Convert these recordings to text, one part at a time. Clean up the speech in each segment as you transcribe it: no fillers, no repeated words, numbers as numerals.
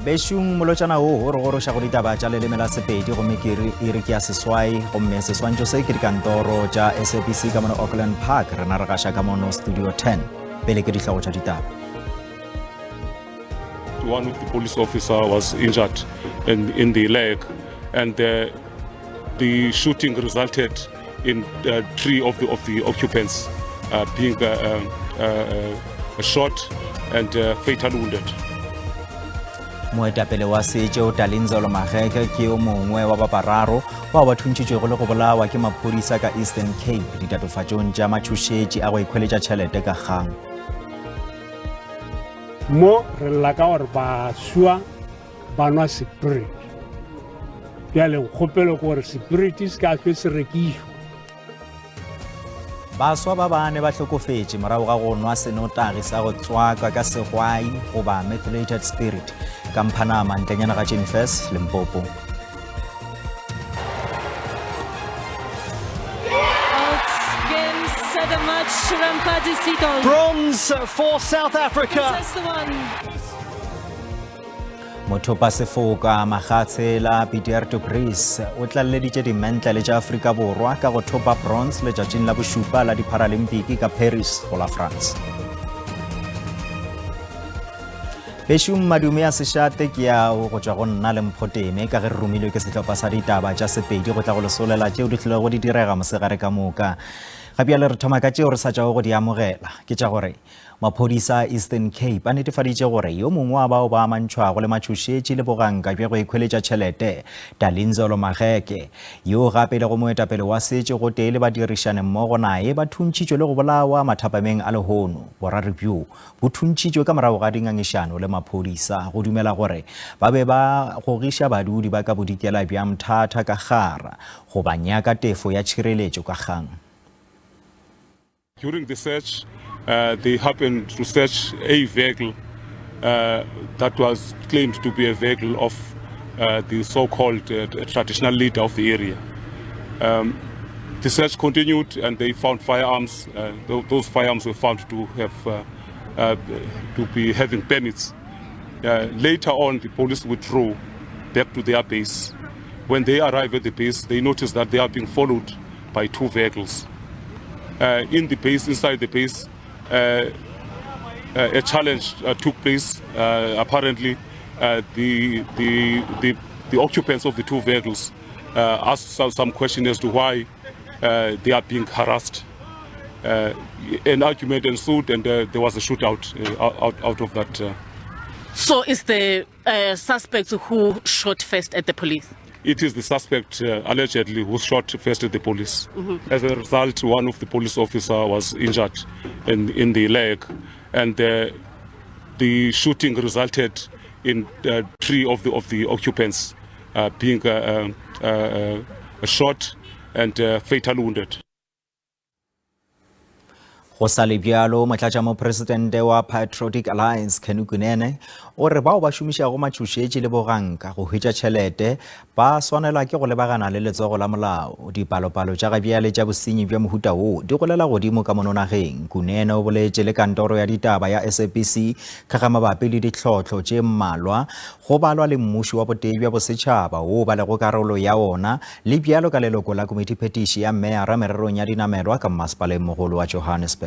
Beshung molochana o re goroša go ditaba tša leleme la Sepedi gomme ke re ke ya seswai gomme seswantšho se ke dikantoro tša SABC ka mono Auckland Park re na re gaša ka mono Studio 10 pele ke dihlago tša ditaba. One of the police officer was injured in the leg, and the shooting resulted in 3 of the occupants being shot and fatally wounded. Moetapele wa setšo Dalinzolo Mageke ke o mongwe wa ba bararo bao ba thuntšitšwego le go bolawa ke maphodisa ka Eastern Cape ditatofatšong tša matšhošetši a go ikgweletša tšhelete ka kgang. Mo re lla ka gore baswa ba nwa spirit bjale nkgopelo ke gore spirit se ka hlwe se rekišwa. Baswa ba bane ba hlokofetše morago ga go nwa senotagi sa go tswaka ka segwai goba methylated spirit ka Mphanama ntlenyana ga Jennifer Limpopo. Bronze for South Africa. Mothopa sefoka Magatse la Pieter de Vries o tlalleditše dimentlele tša Afrika Borwa ka go thopa bronze letšatšing la bošupa la di-Paralympic ka Paris go la France. Beshum madume a sešate ke ao go tšwa go nna le Mphoteme ka ge re romilwe ke sehlopha sa ditaba tša Sepedi go tla go lesolela tšeo di tlilego di direga mosegare ka moka. Gapeale re thoma ka tšeo re sa tšago go di amogela ke tša gore maphodisa Eastern Cape a netefaditše gore yo mongwe wa bao ba amantšhwago le matšhošetši le boganka bja go ikgweletša tšhelete Dalinzolo Mageke yo gape le go moetapele wa setšo go tee le badirišane mmogo nae ba thuntšitšwe le go bolawa mathapameng a lehono boraro bjo bo thuntšitšwe ka morago ga dingangišano le maphodisa go dumela gore ba be ba gogiša badudi ba ka bodikela bja mthata ka gara go ba nyaka tefo ya tšhireletšo ka kgang. During the search, they happened to search a vehicle that was claimed to be a vehicle of the so-called traditional leader of the area. The search continued and they found firearms. Those firearms were found to have to be having permits. Later on, the police withdrew back to their base. When they arrived at the base, they noticed that they are being followed by 2 vehicles. In the base, inside the base, a challenge took place. Apparently, the occupants of the 2 vehicles asked some question as to why they are being harassed. An argument ensued, and there was a shootout out of that. So, is the suspect who shot first at the police? It is the suspect allegedly who shot first at the police. As a result, one of the police officers was injured in the leg, and the shooting resulted in 3 of the occupants being shot and fatally wounded. Go sa le bjalo motlatšamopresidente wa Patriotic Alliance Ken Kunene o re bao ba šomišago matšhošetši le boganka go hwetša tšhelete ba swanelwa ke go lebagana le letsogo la molao. Dipalopalo tša gabjale tša bosenyi bja mohuta wo di golela godimo ka mononageng. Kunene o boletše le kantoro ya ditaba ya SABC ka ga mabapi le ditlhotlho tše mmalwa go balwa le mmušo wa botee bja bosetšhaba wo ba lego karolo ya ona le bjalo ka leloko la komiti phetiši ya meara mererong ya dinamelwa ka mmasepaleng mogolo wa Johannesburg.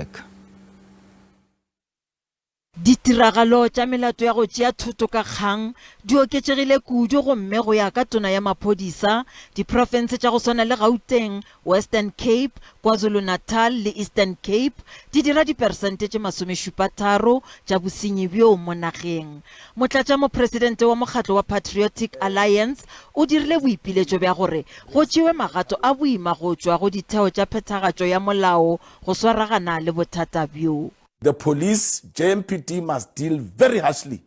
Ditiragalo tša melato ya go tšea thoto ka kgang di oketšegile kudu gomme go ya ka tona ya maphodisa diprofense tša go swana le Gauteng, Western Cape, KwaZulu-Natal le Eastern Cape di dira diperesente tše 73 tša bosenyi bjo mo nageng. Motlatšamopresidente wa mokgatlo wa Patriotic Alliance o dirile boipiletšo bja gore go tšewe magato a boima go tšwa go ditheo tša phethagatšo ya molao go swaragana le bothata bjo. The police, JMPD, must deal very harshly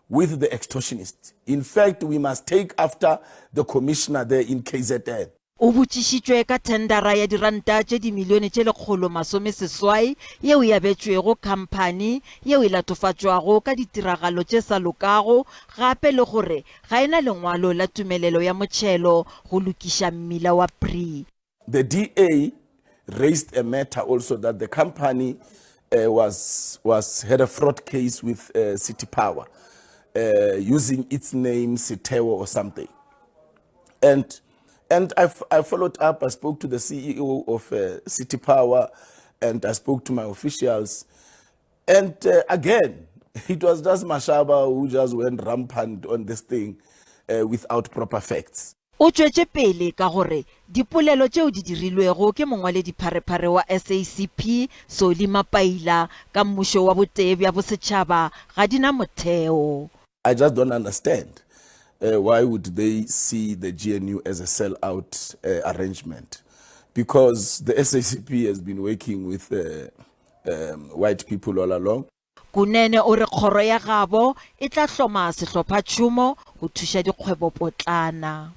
with the extortionists. In fact, we must take after the commissioner there in KZN. O botšišitšwe ka tendera ya diranta tše dimilione tše 180 yeo ya betšwego khamphani yeo e latofatšwago ka ditiragalo tše sa lokago gape le gore ga ena lengwalo la tumelelo ya motšhelo go lokiša mmila wa PRI. The DA raised a matter also that the company had a fraud case with City Power. using its name Sitheo or something. And I followed up. I spoke to the CEO of City Power, and I spoke to my officials. And again, it was just Mashaba who just went rampant on this thing without proper facts. O tšwetše pele ka gore dipolelo tšeo di dirilwego ke mongwaledipharephare wa SACP Solly Mapaila ka mmušo wa botee bja bosetšhaba ga di na motheo. I just don't understand why would they see the GNU as a sell-out arrangement, because the SACP has been working with white people all along. Kunene o re kgoro ya gabo e tla hloma sehlophatšhomo go thuša dikgwebo potlana.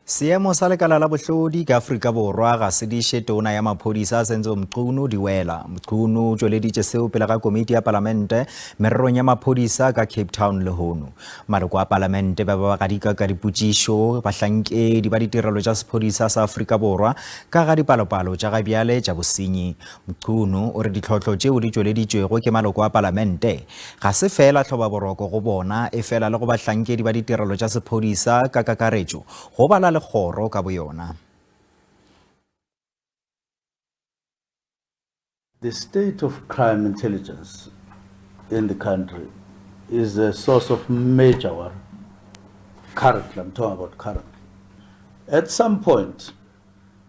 Seemo sa lekala la bohlodi ka Afrika Borwa ga se diše tona ya maphodisa a sentse Mqunu di wela. Mqunu o tšweleditše seo pele ga komiti ya palamente mererong ya maphodisa ka Cape Town le hono. Maloko a palamente ba ba gadika ka dipotšišo bahlankedi ba ditirelo tša sephodisa sa Afrika Borwa ka ga dipalopalo tša gabjale tša bosenyi. Mqunu o re ditlhotlho tšeo di tšweleditšwego ke maloko a palamente ga se fela hloba boroko go bona e fela le go bahlankedi ba ditirelo tša sephodisa ka kakaretšo go bala le kgoro ka boyona. The state of crime intelligence in the country is a source of major worry. Currently, I'm talking about currently. At some point,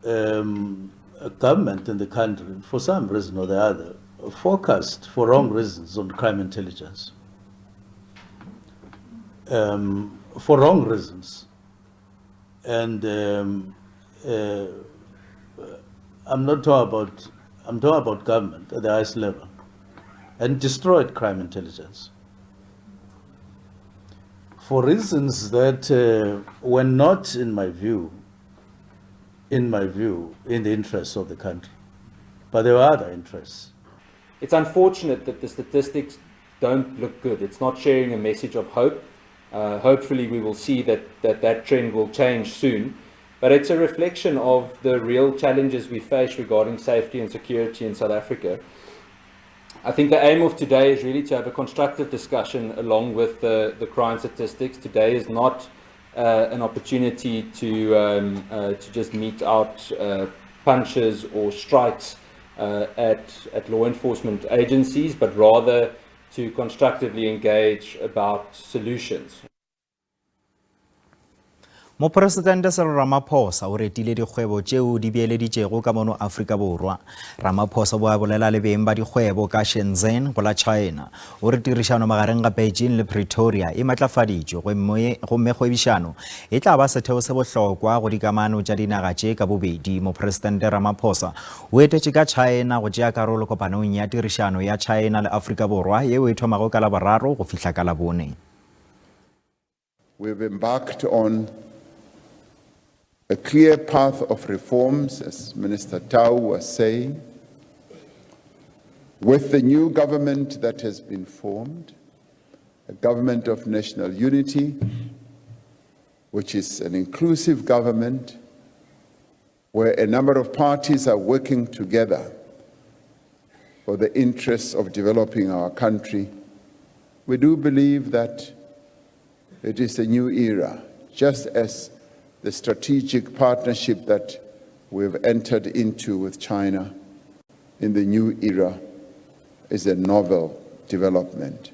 a government in the country, for some reason or the other, focused for wrong reasons on crime intelligence. For wrong reasons. And I'm talking about government at the highest level, and destroyed crime intelligence for reasons that were not, in my view, in the interests of the country, but there were other interests. It's unfortunate that the statistics don't look good. It's not sharing a message of hope. Hopefully we will see that trend will change soon, but it's a reflection of the real challenges we face regarding safety and security in South Africa. I think the aim of today is really to have a constructive discussion along with the crime statistics. Today is not an opportunity to just mete out punches or strikes at law enforcement agencies, but rather to constructively engage about solutions. Mopresidente Cyril Ramaphosa o retile dikgwebo tšeo di beeleditšego ka mono Afrika Borwa. Ramaphosa bo a bolela le beng ba dikgwebo ka Shenzhen go la China. O re tirišano magareng ga Beijing le Pretoria e matlafaditšwe gomme kgwebišano e tla ba setheo se bohlokwa go dikamano tša dinaga tše ka bobedi. Mopresidente Ramaphosa o etetše ka China go tšea karolo kopanong ya tirišano ya China le Afrika Borwa yeo e thomago ka Laboraro go fihla ka Labone. We've embarked on a clear path of reforms, as Minister Tau was saying, with the new government that has been formed, a government of national unity, which is an inclusive government where a number of parties are working together for the interests of developing our country. We do believe that it is a new era, just as the strategic partnership that we've entered into with China in the new era is a novel development.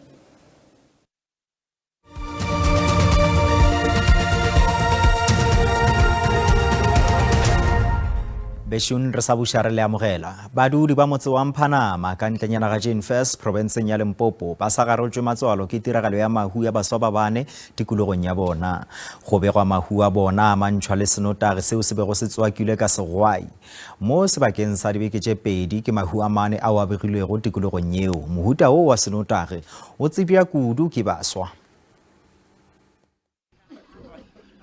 Beshun re sa buša re le amogela. Badudi ba motse wa Mphanama ka ntlenyana ga Jane First provinceng ya Limpopo ba sa garotšwe matswalo ke tiragalo ya mahu ya baswa ba bane tikologong ya bona. Go begwa mahu a bona a mantšhwa le senotagi seo se bego se tswakilwe ka segwai. Mo sebakeng sa dibeke tše pedi ke mahu a mane ao a begilwego tikologong yeo. Mohuta o wa senotagi o tsebja kudu ke baswa.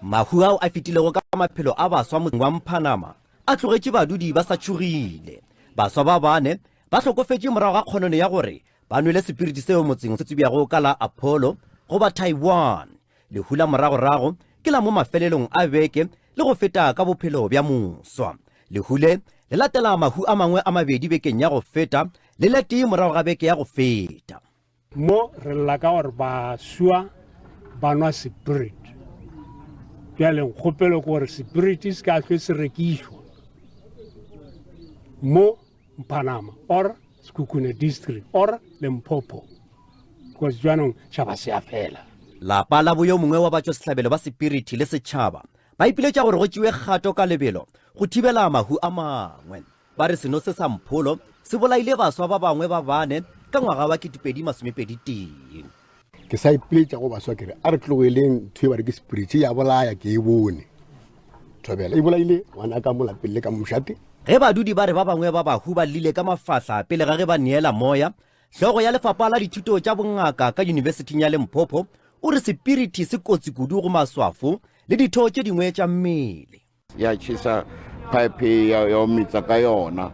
Mahu ao a fitilego ka maphelo a baswa motseng wa Mphanama a tlogetše badudi ba sa tšhogile. Baswa ba bane ba hlokofetše morago ga kgonono ya gore ba nwele sepiriti seo motseng se tsebjago ka la Apollo go ba Taiwan. Lehu la moragorago ke la mo mafelelong a beke le go feta ka bophelo bja moswa. Lehu le latela mahu a mangwe a mabedi bekeng ya go feta le le tee morago ga beke ya go feta. mo re lla ka gore baswa ba nwa spirit bjale nkgopelo ke gore spirit se ka hlwe se rekišwa mo Mpanama or Sekhukhune district or Limpopo because jwanong tšhaba se a fela. lapa la boyo mongwe wa batswasetlhabelo ba sepiriti le setšhaba ba ipiletša gore go tšewe kgato ka lebelo go thibela mahu a mangwe ba re seno se sa mpholo se bolaile baswa ba bangwe ba bane ka ngwaga wa 2021. ke sa ipiletša go baswa kere a re tlogeleng ntho e ba re ke spiriti ya bolaya ke e bone thobela e bolaile ngwana ka molapele le ka mošate ge badudi ba re ba bangwe ba bahu ba lile ka mafahla pele ga ge ba neela moya. Hlogo ya lefapha la dithuto tša bongaka ka yunibesiting ya Limpopo o re sepiriti se kotsi kudu go maswafo le ditho tše dingwe tša mmele. Ya tšhisa pipe ya omitsa ka yona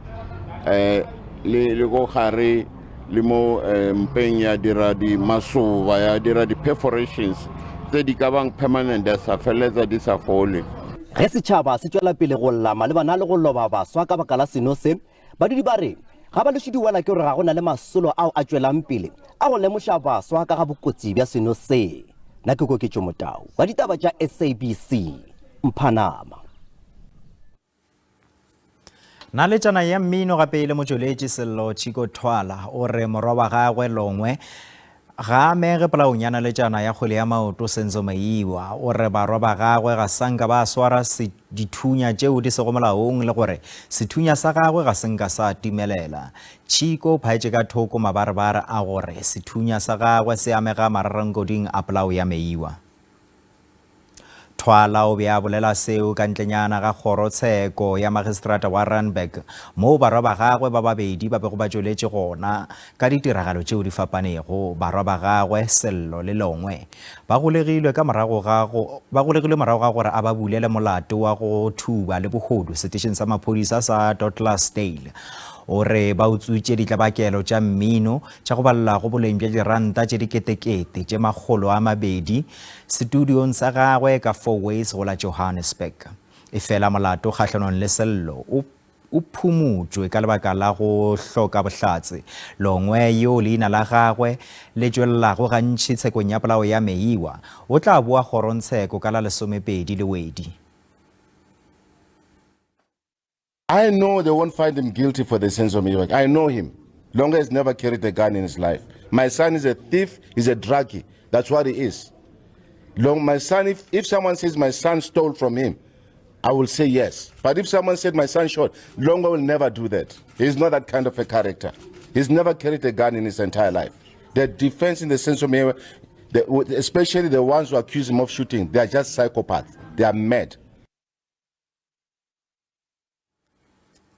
le go gare le mo mpeng ya dira di masoba ya dira di perforations tse di ka bang permanent da sa feletsa di sa fole. Ge setšhaba se tšwela pele go lla malebana le go loba baswa ka baka la seno se badudi ba re ga ba lešidi wala ke gore ga go na le masolo ao a tšwelang pele a go lemoša baswa ka ga bokotsi bja seno se. Nna ke Koketšo Motau wa ditaba tša SABC Mpanama. Naletšana ya mmino gape ile motšweletši Sello Chicko Twala o re morwa wa gagwe Longwe ga amege polaonyana letšana ya kgwele ya maoto Senzo Meiwa o re barwa ba gagwe ga sanka ba swara dithunya tšeo di sego molaong le gore sethunya sa gagwe ga senka sa timelela. Chicko phaetše ka thoko mabarebare a gore sethunya sa gagwe se amega mararankgoding a polao ya Meiwa. Twala o be a bolela seo ka ntlenyana ga kgorotsheko ya magistrata wa Randburg moo barwa ba gagwe ba babedi ba bego ba tšweletše gona ka ditiragalo tšeo di fapanego. Barwa ba gagwe Sello le Longwe ba golegilwe morago ga gore a ba bulele molato wa go thuba le bogodu setešeng sa maphodisa sa Douglasdale. O re ba utswitše ditlabakelo tša mmino tša go balla go boleng bja diranta tše diketekete tše 200 studiong sa gagwe ka 4 Ways go la Johannesburg. Efela molato kgahlanong le Sello o phumutšwe ka lebaka la go hloka bohlatse. Longwe yo leina la gagwe le tšwelelago gantši tshekong ya polao ya Meiwa o tla boa kgorontsheko ka la 12 Lwedi. I know they won't find him guilty for the Senzo Meiwa. I know him. Longwe has never carried a gun in his life. My son is a thief, he's a druggie. That's what he is. My son, if someone says my son stole from him, I will say yes. But if someone said my son shot, Longwe will never do that. He's not that kind of a character. He's never carried a gun in his entire life. The defense in the Senzo Meiwa, especially the ones who accuse him of shooting, they are just psychopaths. They are mad.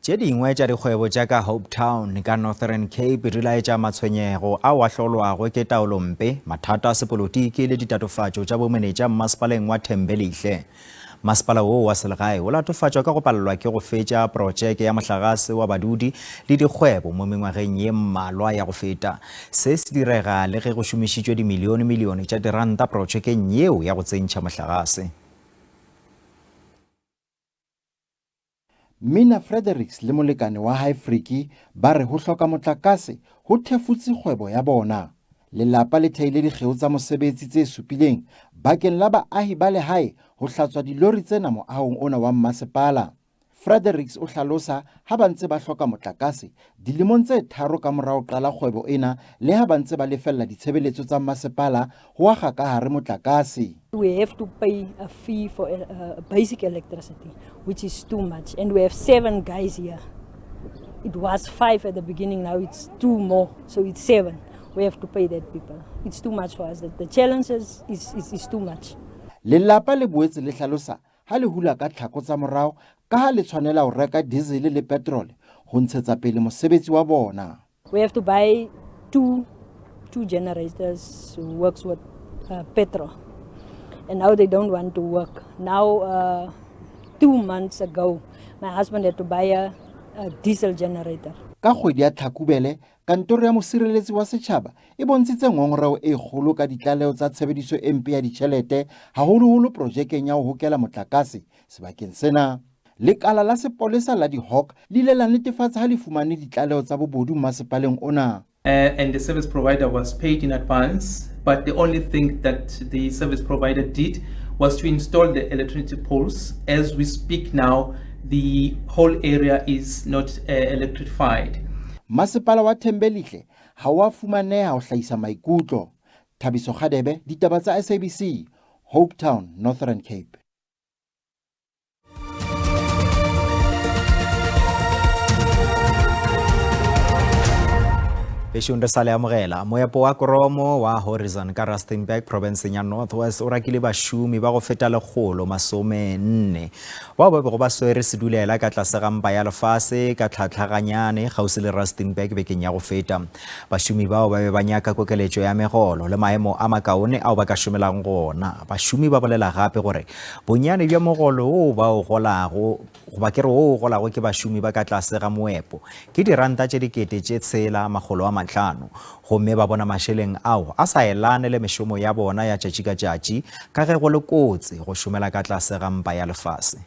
Tše dingwe tša dikgwebo tša ka Hope Town ka Northern Cape di laetša matshwenyego a wa hlolwago ke taolompe mathata a sepolotiki le ditatofatšo tša bomenetša mmasepaleng wa Thembelihle. Masepala woo wa selegae o latofatšwa ka go palelwa ke go fetša projeke ya mohlagase wa badudi le dikgwebo mo mengwageng ye mmalwa ya go feta. Se se direga le ge go šomišitšwe dimilione tša diranta projekeng yeo ya go tsentšha mohlagase. Mina Fredericks le molekane wa High Freaky ba re ho hloka motlakase ho thefutse kgwebo ya bona. Lelapa le theile dikgeo tsa mosebetsi tse supileng bakeng la baahi ba lehae ho hlatswa dilori tsena moahong ona wa mmasepala. Fredericks o hlalosa ha ba ntse ba hloka motlakase dilemong tse 3 ka morao qala kgwebo ena le ha ba ntse ba lefella ditshebeletso tsa mmasepala ho aga ka hare motlakase. We have to pay a fee for basic electricity, which is too much. And we have 7 guys here. It was 5 at the beginning, now it's 2 more, so it's 7. We have to pay that people. It's too much for us. The challenge is too much. Lelapa le boetse le hlalosa ha le hula ka tlhako tsa morao ka ha le tshwanela ho reka diesel le petrol ho ntshetsa pele mosebetsi wa bona. We have to buy two generators who works with petrol. And now they don't want to work. Now, 2 months ago, my husband had to buy a diesel generator. Ka kgwedi ya Tlhakubele, kantoro ya mosireletsi wa setjhaba e bontshitse ngongoreo e kgolo ka ditlaleo tsa tshebediso e mpe ya ditjhelete haholoholo projekeng ya ho hokela motlakase sebakeng sena. Lekala la sepolesa la di-Hawk le ile la netefatsa ha le fumane ditlaleo tsa bobodu mmasepaleng ona. and the service provider was paid in advance, but the only thing that the service provider did was to install the electricity poles. As we speak now, the whole area is not electrified. Masepala wa Thembelihle ha wa fumaneha ho hlahisa maikutlo. Thabiso Khadebe, ditaba tsa SABC, Hope Town, Northern Cape. Beshun re sale amogela moepo wa Koromo wa Horizon ka Rustenburg province ya North West o rakile bashumi ba go feta legolo masome 4 ba ba go ba swere sedulela ka tlase ga mpa ya lefase ka tlhatlhaganyane gausi le Rustenburg bekeng ya go feta bashumi bao ba be ba nyaka kokeletšo ya megolo le maemo a makaone ao ba ka šomelang gona bashumi ba bolela gape gore bonyane bja mogolo o ba o golago go ba kere o golago ke bashumi ba ka tlase ga moepo ke diranta tše dikete tše tshela magolo a matlhano gomme ba bona masheleng ao a sa elane le mešomo ya bona ya tšatši ka tšatši ka ge go le kotsi go šomela ka tlase ga mpa ya lefase.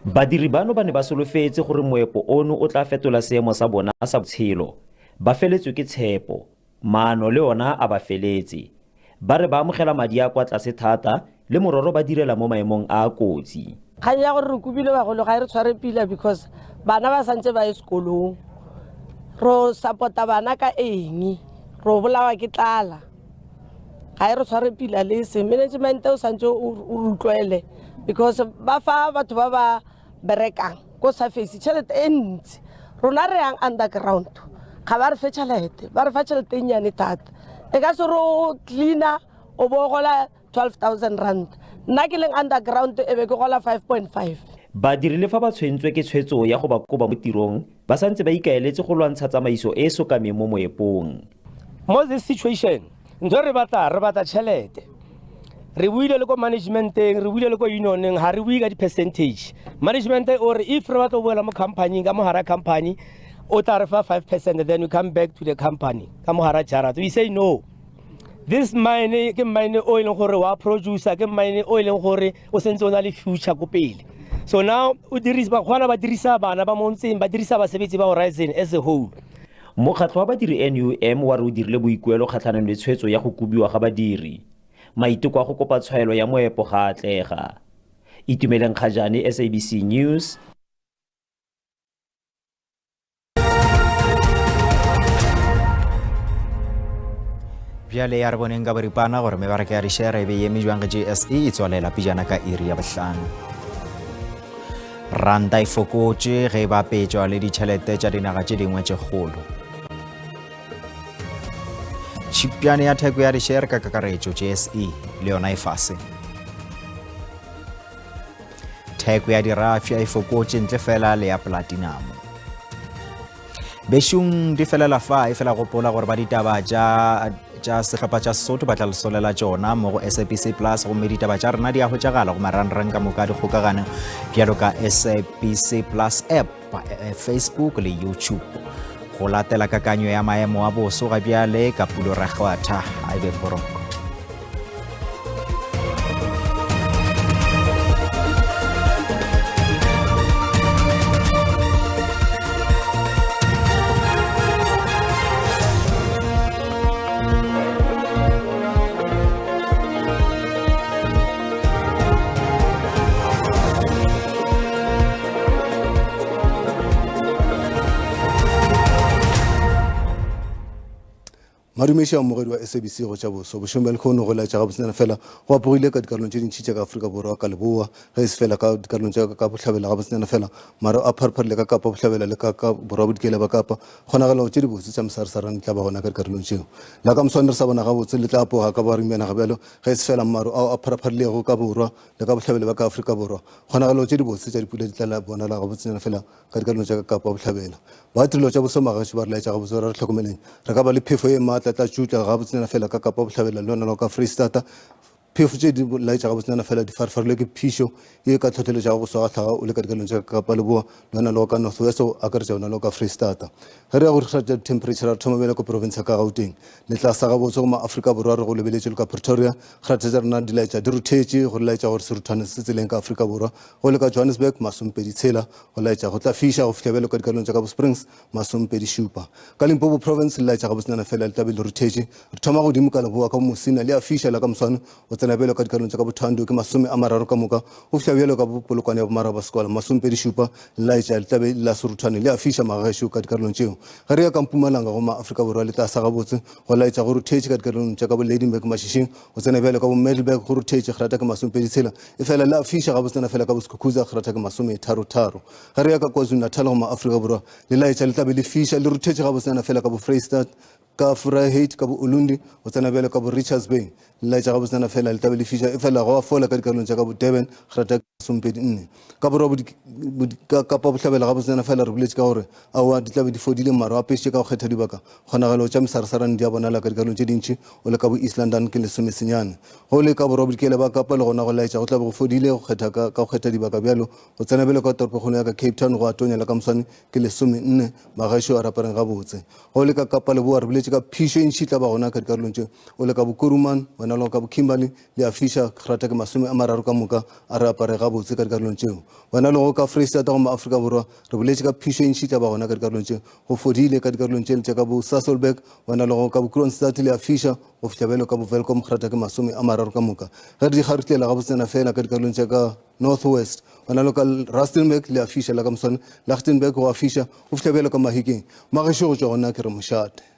Badiri bano ba ne ba solofetse gore moepo ono o tla fetola seemo sa bona sa botshelo ba feletswe ke tshepo maano le ona a ba feletse ba re ba amogela madi a kwa tlase thata le mororo ba direla mo maemong a kotsi. Kgang ya gore re kubile bagolo ga re tshware pila because bana ba santse ba sekolong ro supporta bana ka eng ro bolawa ke tlala ga re tshware pila le se management o santse o utlwele because ba fa batho ba ba berekang ko surface tšhelete e ntsi rona re yang underground ga ba re fe tšhelete ba re fa tšhelete e nyane thata e ka se ro cleaner o bo gola 12,000 rand nna ke leng underground e be ke gola 5.5. Badiri le fa ba tshwentswe ke tshwetso ya go ba koba mo tirong ba santse ba ikaeletse go lwantsha tsamaiso e sokame mo moepong. Mo this situation ntho re batla tšhelete re buile le ko managementeng re buile le ko unioneng ha re bue ka di percentage management or if re batla go boela mo company ka mo hara company o tla re fa 5% then we come back to the company ka mo hara jarato we say no. This mine ke mine o ileng gore wa producer ke mine o ileng gore o sentse o na le future go pele. So now o dirisa ba khona ba dirisa bana ba montseng ba dirisa basebetsi ba Horizon as a whole. Mokgatlho wa badiri NUM wa re o dirile boikuelo kgatlhanong le tshwetso ya go kubiwa ga badiri. Maiteko a go kopa tshwaelo ya moepo ga atlega. Itumeleng Khajane, SABC News. Bjale ya re boneng ka boripana gore mebaraka ya rešere e be eme jwang ge GSE e tswalela pejana ka iri ya bohlano. Ranta e fokotše ge e bapetšwa le ditšhelete tša dinaga tše dingwe tše kgolo. Tšhipiane ya theko ya rešere ka kakaretšo GSE le yona e fase. Theko ya dirafia e fokotše ntle fela le ya platinamo. Bešung di felela fa e fela gopola gore ba ditaba tša sehlopha tša Sesotho ba tla lesolela tšona mo go SABC Plus gomme ditaba tša rena di a hwetšagala go marangrang ka moka dikgokagano bjalo ka SABC Plus app, Facebook le YouTube. Go latela kakanyo ya maemo a boso ga bjale ka Pulo Ragwatha a ebe poroko. Madumeša mmogedi wa SABC go tša boso bošomele kgono go laetša gabotsena fela go apogile ka dikarolong tše dintšhi tša ka Afrika Borwa ka leboa ge e se fela ka dikarolong tša ka bohlabela gabotsena fela mara a pharphare le ka Kapa bohlabela le ka Borwa bodikela ba Kapa kgonagalo tše di botse tša mosaresarane tla ba gona ka dikarolong tšeo la ka moswane re sa bona gabotse le tla apoga ka barimena ga bjalo ge e se fela maro ao a pharapharilego ka Borwa le ka bohlabela ba ka Afrika Borwa kgonagalo tše di botse tša dipula di tla bonala gabotsena fela ka dikarolong tša ka Kapa bohlabela ba tirelo tša bosomagaši ba re laetša gabotse re tlhokomeleng re ka ba le phefo e maatla tla tšutla gabotsena fela ka Kapa bohlabela le yona ka Freistata phefo tse di laetša gabotsena fela di farfarilwe ke phišo e ka tlhotheletša go swa ga tlhaga o le ka dikalong tša kapa leboa le ona le go ka north west o akaretša ona le go ka freestata ge re ya go kgatša temperature re thoma bele ko province ka gauteng le tla sa gabotse go maaforika borwa re go lebeletše le ka pretoria kgatša tša rena di laetša di ruthetše go laetša gore seruthwane se tseleng ka afrika borwa go le ka johannesburg masompedi tshela go laetša go tla fiša go fitlha bele ka dikalong tša ka bo springs masompedi šupa ka limpopo province le laetša gabotsena fela le tabe le ruthetše re thoma godimo ka leboa ka mosina le a fiša la ka moswane o tsena bele ka dikalong tša ka bothando ke 30 ka moka o fitlha bjalo ka polokwane ya bomaraba sekwala masompedi šupa laetša le tlabe la seruthwane le a fiša magešo ka dikarolong tšeo ge re ya ka mpumalanga go maaforika borwa le tla sa gabotse go laetša go ruthetše ka dikarolong tša ka bo ladingburg mašišing o tsena bjalo ka bo middleburg go ruthetše gerata ke masompedi tshela e fela le a fiša gabotsena fela ka bo sekhukuza gerata ke 33 ge re ya ka kwazulu natal go maaforika borwa le laetša le tlabe le fiša le ruthetše gabotsena fela ka bo freystad ka Vryheid ka bo ulundi o tsena bjalo ka bo richards bay le laetša gabotsena fela le tabe le fiša e fela go a fola ka dikarolong tša ka bo durban gerata sompedi 4 ka borwa ka kapa bohlabela gabotsena fela re boletše ka gore aowa di tlabe di fodile maro a peše ka go kgetha dibaka kgonagalo tša mesarasarane di a bonala ka dikarolong tše dintšhi o le ka bo east london ke lesomesenyane go le ka borwa bodikele ba kapa le gona go laetša go tlabe go fodile go kgetha dibaka bjalo go tsena bjalo ka toropokgolo ya ka cape town go atonyela ka moswane ke 14 magašo a rapareng gabotse go le ka kapa leboa re boletše ka phišo e ntšhitla ba gona ka dikarolong tše o le ka bo kuruman wena le ka bo kimberley le a fiša gerata ke 30 ka moka a re apare gabotse ka dikarolong tšeo wena le go ka freestata go maaforika borwa re boletše ka phišo e ntšhitla ba gona ka dikarolong tše go fodile ka dikarolong tše tša ka bo sasolburg wena le go ka bo kronstadt le a fiša go fitlha bjalo ka bo velcom gerata ke 30 ka moka ge re di kgarutlela gabotsena fela ka dikarolong tša ka north west wena le ka rustenburg le a fiša la ka moswane lichtenburg go a fiša go fitlha bjalo ka mahikeng magešo go tšwa gona ke re mošate